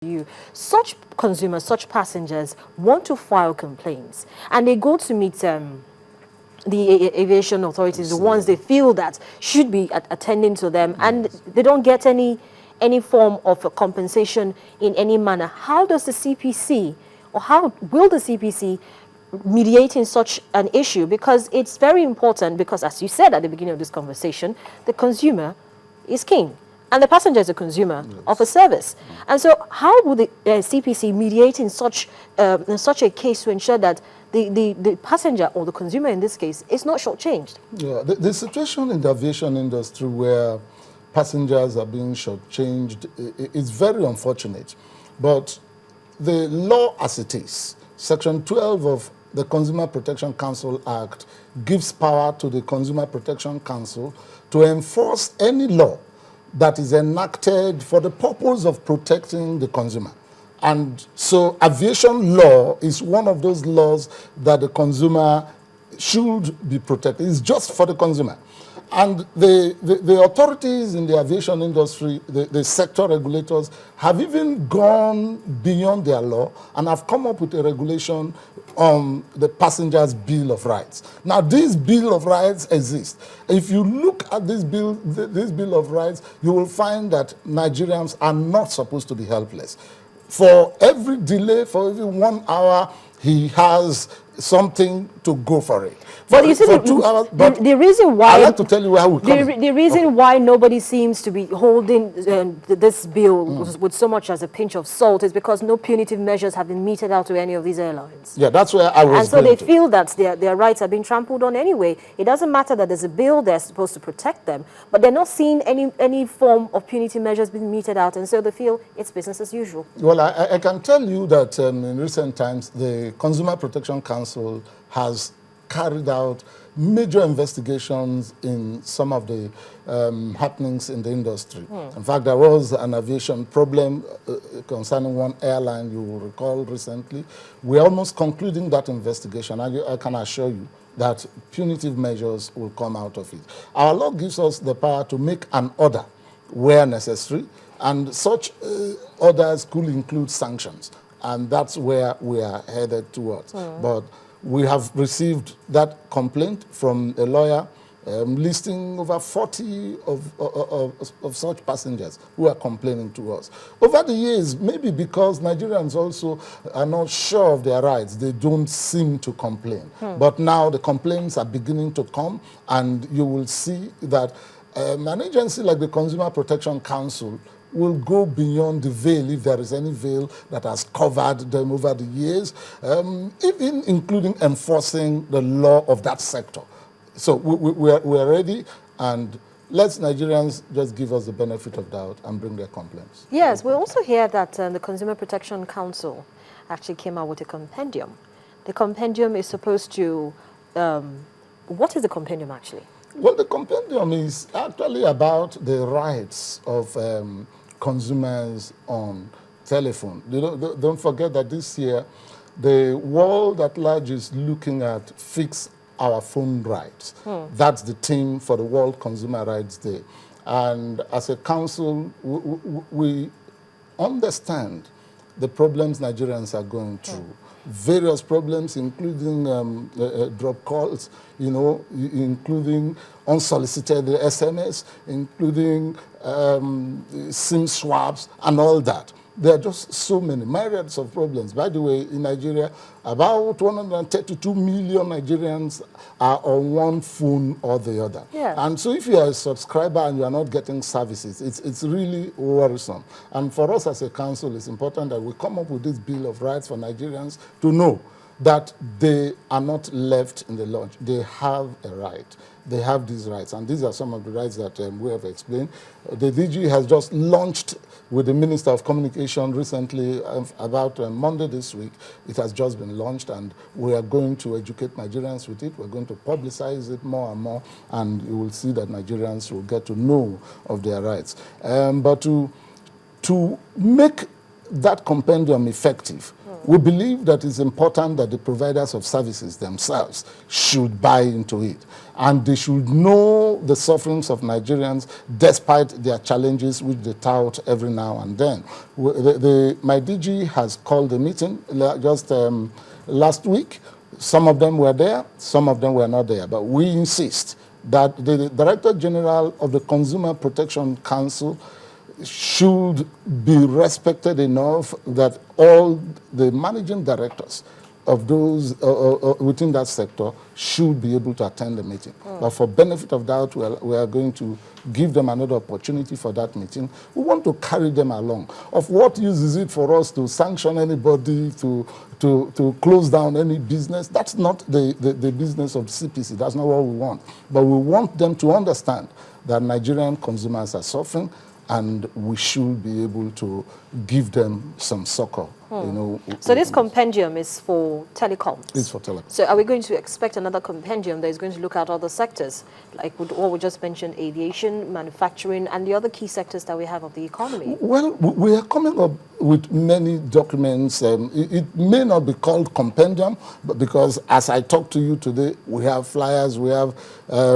you. Such consumers, such passengers want to file complaints, and they go to meet the aviation authorities, the ones they feel that should be attending to them, and they don't get any form of a compensation in any manner. How does the CPC, or how will the CPC mediate in such an issue? Because it's very important, because as you said at the beginning of this conversation, the consumer is king. And the passenger is a consumer of a service. And so how would the CPC mediate in such a case to ensure that the passenger, or the consumer in this case, is not shortchanged? Yeah, the situation in the aviation industry where passengers are being shortchanged is very unfortunate. But the law as it is, Section 12 of the Consumer Protection Council Act gives power to the Consumer Protection Council to enforce any law that is enacted for the purpose of protecting the consumer. And so aviation law is one of those laws that the consumer should be protected. It's just for the consumer. And the authorities in the aviation industry, the sector regulators, have even gone beyond their law and have come up with a regulation on the passenger's Bill of Rights. Now, this Bill of Rights exists. If you look at this Bill of Rights, you will find that Nigerians are not supposed to be helpless. For every delay, for every 1 hour, he has something to go for it. But you see, for 2 hours, but the reason why... I'd like to tell you where we come. The reason why nobody seems to be holding this bill with so much as a pinch of salt is because no punitive measures have been meted out to any of these airlines. Yeah, that's where I was. And so they feel that their rights are being trampled on anyway. It doesn't matter that there's a bill that's supposed to protect them, but they're not seeing any form of punitive measures being meted out, and so they feel it's business as usual. Well, I can tell you that in recent times, the Consumer Protection Council has carried out major investigations in some of the happenings in the industry. In fact, there was an aviation problem concerning one airline, you will recall recently. We're almost concluding that investigation. I can assure you that punitive measures will come out of it. Our law gives us the power to make an order where necessary, and such orders could include sanctions. And that's where we are headed towards. But we have received that complaint from a lawyer listing over 40 of such passengers who are complaining to us. Over the years, maybe because Nigerians also are not sure of their rights, they don't seem to complain. But now the complaints are beginning to come, and you will see that an agency like the Consumer Protection Council will go beyond the veil, if there is any veil that has covered them over the years, even including enforcing the law of that sector. So we're ready, and let Nigerians just give us the benefit of doubt and bring their complaints. Yes, we also hear that the Consumer Protection Council actually came out with a compendium. The compendium is supposed to... what is the compendium actually? Well, the compendium is actually about the rights of consumers on telephone. Don't forget that this year, the world at large is looking at fix our phone rights. That's the theme for the World Consumer Rights Day. And as a council, we understand the problems Nigerians are going through. Various problems, including drop calls, including unsolicited SMS, including SIM swaps, and all that. There are just so many myriads of problems. By the way, in Nigeria, about 132 million Nigerians are on one phone or the other. Yeah. And so if you are a subscriber and you are not getting services, it's really worrisome. And for us as a council, it's important that we come up with this Bill of Rights for Nigerians to know that they are not left in the lurch. They have a right. They have these rights, and these are some of the rights that we have explained. The DG has just launched with the Minister of Communication recently, about Monday this week. It has just been launched, and we are going to educate Nigerians with it. We're going to publicize it more and more, and you will see that Nigerians will get to know of their rights. But to make that compendium effective, we believe that it's important that the providers of services themselves should buy into it. And they should know the sufferings of Nigerians despite their challenges, which they tout every now and then. My DG has called a meeting just last week. Some of them were there, some of them were not there. But we insist that the Director General of the Consumer Protection Council should be respected enough that all the managing directors of those within that sector should be able to attend the meeting. But for benefit of doubt, we are going to give them another opportunity for that meeting. We want to carry them along. Of what use is it for us to sanction anybody, to close down any business? That's not the business of CPC. That's not what we want. But we want them to understand that Nigerian consumers are suffering, and we should be able to give them some succor. You know, so this compendium is for telecoms? It's for telecoms. So are we going to expect another compendium that is going to look at other sectors, like what we just mentioned, aviation, manufacturing, and the other key sectors that we have of the economy? Well, we are coming up with many documents. It may not be called compendium, but because as I talk to you today, we have flyers. We have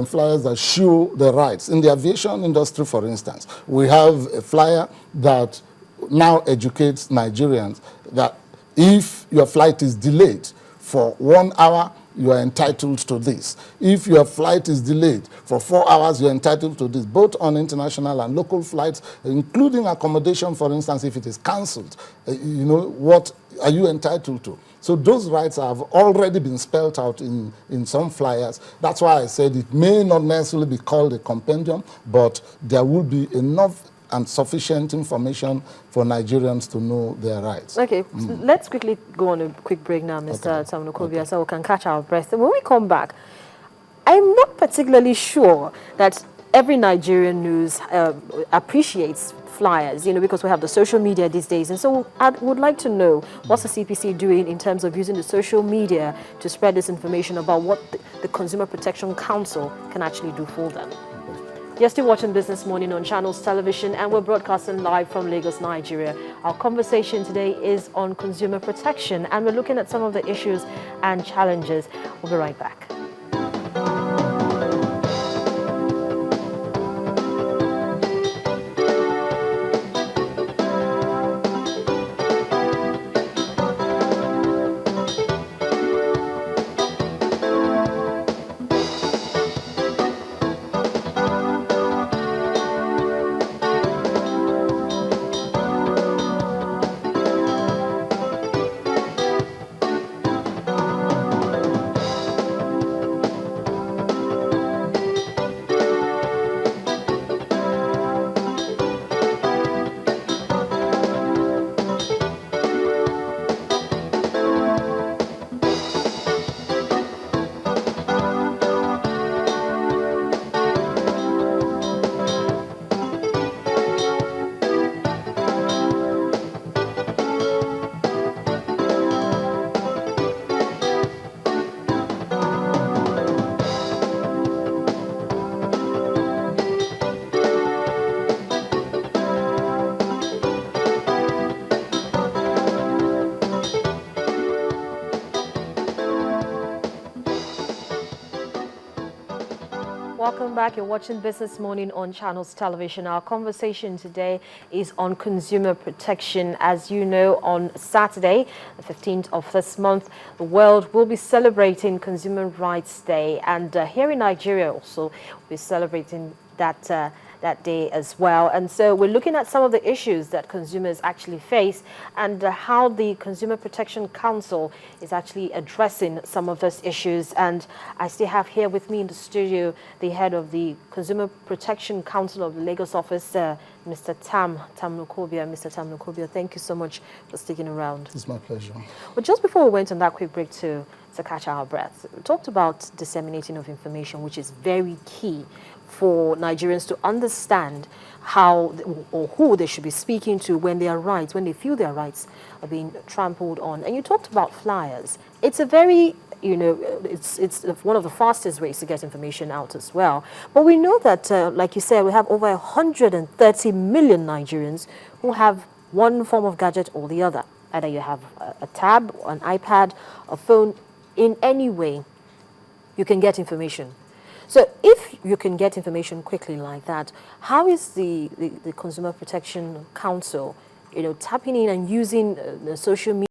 flyers that show the rights. In the aviation industry, for instance, we have a flyer that now educates Nigerians that if your flight is delayed for 1 hour, you are entitled to this. If your flight is delayed for 4 hours, you're entitled to this, both on international and local flights, including accommodation, for instance, if it is cancelled. You know, what are you entitled to? So those rights have already been spelled out in some flyers. That's why I said it may not necessarily be called a compendium, but there will be enough and sufficient information for Nigerians to know their rights. Okay, let's quickly go on a quick break now, Mr. Tamnokobia, so we can catch our breath. And when we come back, I'm not particularly sure that every Nigerian news appreciates flyers, you know, because we have the social media these days. And so I would like to know, what's the CPC doing in terms of using the social media to spread this information about what the Consumer Protection Council can actually do for them? You're still watching Business Morning on Channels Television, and we're broadcasting live from Lagos, Nigeria. Our conversation today is on consumer protection, and we're looking at some of the issues and challenges. We'll be right back. Welcome back. You're watching Business Morning on Channels Television. Our conversation today is on consumer protection. As you know, on Saturday, the 15th of this month, the world will be celebrating Consumer Rights Day. And here in Nigeria also, we'll be celebrating that day as well. And so we're looking at some of the issues that consumers actually face and how the Consumer Protection Council is actually addressing some of those issues. And I still have here with me in the studio the head of the Consumer Protection Council of the Lagos office, Mr. Tamnokobia. Mr. Tamnokobia, thank you so much for sticking around. It's my pleasure. Well, just before we went on that quick break to catch our breath, we talked about disseminating of information, which is very key for Nigerians to understand how or who they should be speaking to when their rights, when they feel their rights are being trampled on. And you talked about flyers. It's a very, you know, it's one of the fastest ways to get information out as well. But we know that, like you said, we have over 130 million Nigerians who have one form of gadget or the other. Either you have a tab, an iPad, a phone, in any way, you can get information. So if you can get information quickly like that, how is the Consumer Protection Council, tapping in and using the social media